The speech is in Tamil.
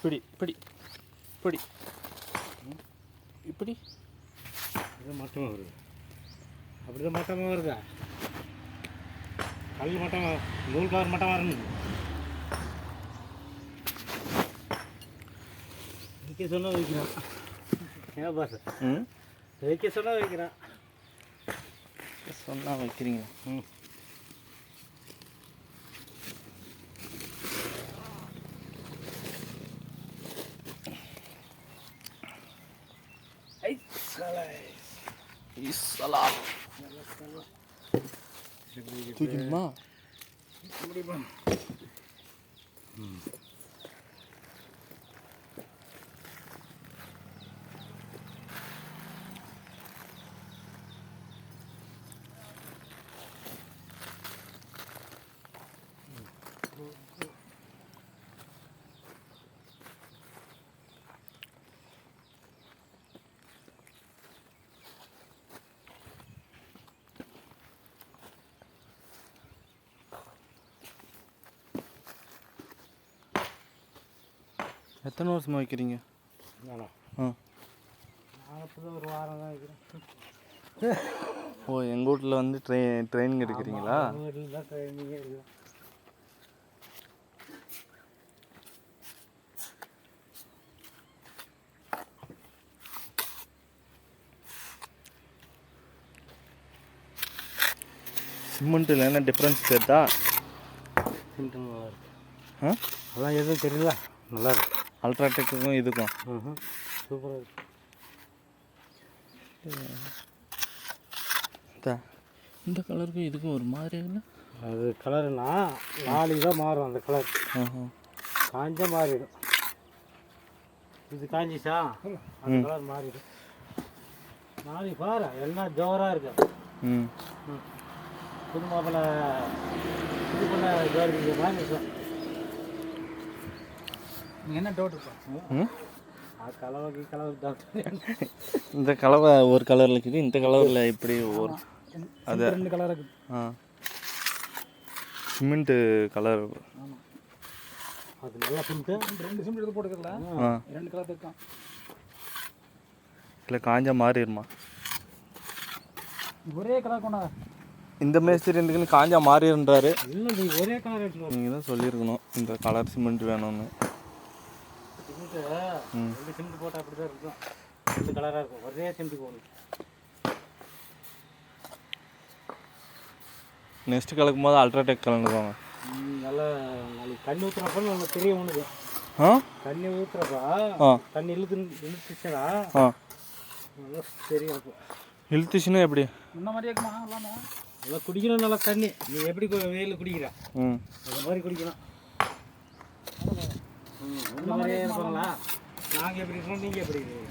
இப்படி இப்படி இப்படி இப்படி இது மட்டமாக வருது. அப்படி தான் மட்டமாக வருதா? கல் மட்டம், நூல் கவர் மட்டம் வரணும். வைக்க சொன்னால் வைக்கிறான். ஏன் பாஸ்? வைக்க சொன்னால் வைக்கிறான். சொன்னால் வைக்கிறீங்களா? தூக்கிடுமா? எத்தனை வருஷமாக வைக்கிறீங்க? நான் அப்போ ஒரு வாரம் தான் வைக்கிறேன். ஓ, எங்கள் வீட்டில் வந்து ட்ரெயினிங் எடுக்கிறீங்களா? வீட்டில் தான் ட்ரைனிங்கே இருக்குது. சிமெண்ட்டில் என்ன டிஃப்ரென்ஸ் தெரியுதா? சிமெண்ட் நல்லா இருக்கு. அதான் எதுவும் தெரியல, நல்லா இருக்கு. அல்ட்ராடெக்குக்கும் இதுக்கும் சூப்பராக இருக்கு. இந்த கலருக்கும் இதுக்கும் ஒரு மாதிரி இல்லை? அது கலருனா நாளைக்கு தான் மாறும் அந்த கலர். காஞ்சா மாறிடும். இது காஞ்சிச்சா அந்த கலர் மாறிடும். நாளைக்கு பாரு எல்லாம் ஜோராக இருக்கு. புது மாப்பிள்ளை இது பண்ண ஜோரி மாதிரி என்ன டவுட் இருக்கும்? கலவைக்கு கலர் டவுட். இந்த கலவை ஒரு கலரில் இருக்குது, இந்த கலரில் இப்படி ஒரு அது 2 கலர் இருக்குது. Cement colour. ஆமாம், அது நல்லா சிமெண்ட்டு 2 சிமெண்ட் இது போட்டுக்கல. 2 கலர் இருக்கான். இல்லை காஞ்சா மாறிடுமா? ஒரே கலர் கொண்டாங்க. இந்த மேஸ்திரி இருந்துக்குன்னு காஞ்சா மாறிடுன்றாரு. இல்லை, நீங்கள் ஒரே கலர் எடுத்துக்கணும். நீங்கள் தான் சொல்லியிருக்கணும் இந்த கலர் சிமெண்ட் வேணும்னு. சிமெண்ட்டு 2 சிமெண்ட் போட்டால் அப்படி தான் இருக்கும். 2 கலராக இருக்கும். ஒரே சிமெண்ட் போகணும். நெக்ஸ்ட்டு கலக்கும் போது அல்ட்ராடெக் கலந்துக்கோங்க. நல்லா நாளைக்கு தண்ணி ஊற்றுறப்ப நல்லா தெரியும் உனக்கு. தண்ணி ஊற்றுறப்பா தண்ணி இழுத்துச்சுன்னா நல்லா தெரியும். அப்போ இழுத்துச்சுன்னா எப்படி? இந்த மாதிரி இருக்குமா? நல்லா குடிக்கணும். நல்லா தண்ணி நீ எப்படி வெயில் குடிக்கிற அந்த மாதிரி குடிக்கணும். இந்த மாதிரியே இருப்பாங்களா? நாங்கள் எப்படி இருக்கோம், நீங்கள் எப்படி இருக்கீங்க?